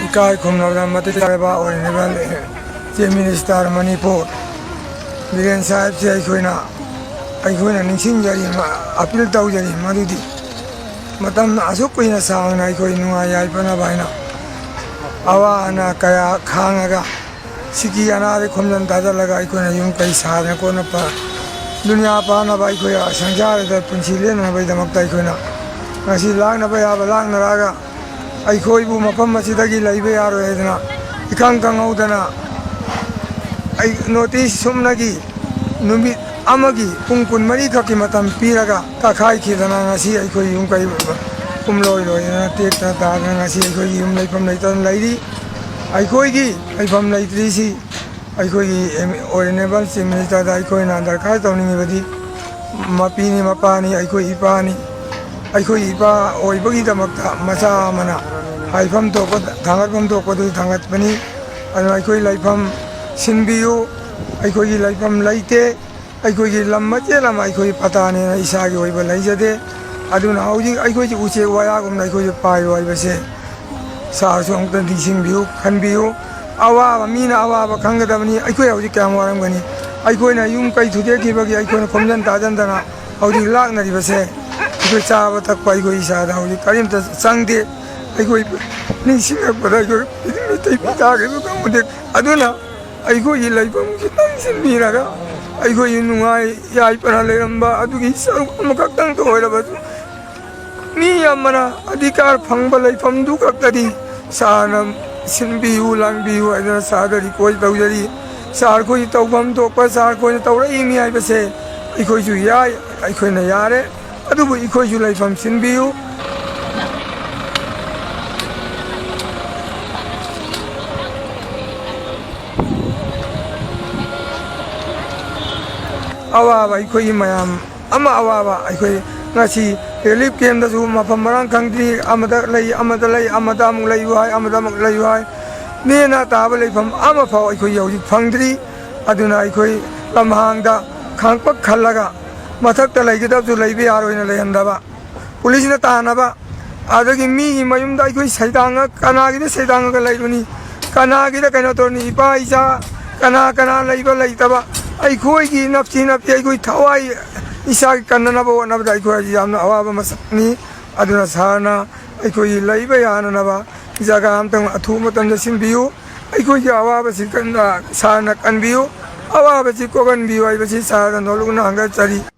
Ikai Kumnavra Matitaba or Chief Minister Manipur. Biren Sahib say Aikuina Nishinjari, Apil Taujari, Madudi. Matam Asukuina Sang, Aikoinua Panabina. Awana Kaya Kangaga. Siki another Kumdan Tadalaga, Ikuna Yunkai Sada Konapa. Dunya Pana Baikoya, Sanjara, the Punchilian by the Maktaikuna. Nasi Lang Nabaya Balang Naraga. Aikoibu Mapamasitagi Laibea Redna. Ikankang Odana. I notice Sumnagi Numit Amagi, Punkun Marika Kimatam Piraga, Takai Kidana, Nasi, Aiko Yunkai Umloy, take that Nasi, Aiko Lapam Laitan Lady. Aikoigi, Ipam Laitrisi, Aikogi or Nebal Similita, Aikoin under Kaitoni, Mapini Mapani, Aiko Ipani, Aiko Ipa, or Ibogita Masa Mana, Haipam Toko, Tangatum Toko, Tangatpani, and Aiko Lapam. Sinbiu, Aikogi Lapam Laite, Aikogi Lamatiela, Aiko Patani, Isagi, Laizade, Aduna Audi, Aikoji Uche, Wayagum, Aikoji Pai, I say, Sarsong, the Sinbiu, Kanbiu, Awa, Mina, Awa, Kangadamani, Aiko, Kamarangani, Aikoina Yunkai to the Kibaki, Aiko, Komjan Tadandana, Audi Lagna, you say, Ikucha, Takpaiko Isa, Audi Karim Sangde, Aiko, Nishia, but I go, Aduna. I go in like Miraga. I go in Yaipanalamba, Aduki, Makatan to whatever. Ni Yamana, Adikar Pangbalai from Dukatadi, Sanam, Sinbiu, Langbiu, and Sadari, Koyari, Sarko, Topam, Topa, Sarko, Taurimi, I say, I go to Yai, I go in a Yare, Adu, I go you like from Sinbiu. Awa, Ikoi Mayam, Ama Awa, Ikoi, Nasi, relief came the Zuma from Maran country, Amadalay, Amadam Layuai, Amadam Layuai, Nina Tabale from Amapo, Ikoi, Pangri, Aduna Ikoi, Lamhanga, Kanpak Kalaga, Matakta like it up to Labia in a Layandaba, Police in the Tanaba, Adagi me, Mayum Daikoi, Saitanga, Kanagi, Saitanga Laituni, Kanagi, the Kanatoni, Paisa, Kana Laiba Laitaba. I go in up to Hawaii. Isaac Kananabo, and I go Yama Masani, Adunasana, I go Laibayanava, Zagam, Atumat and the Simbiu, I go Yawa, Sana and View, Awa, Kogan View, I was his son and Oluna Hangari.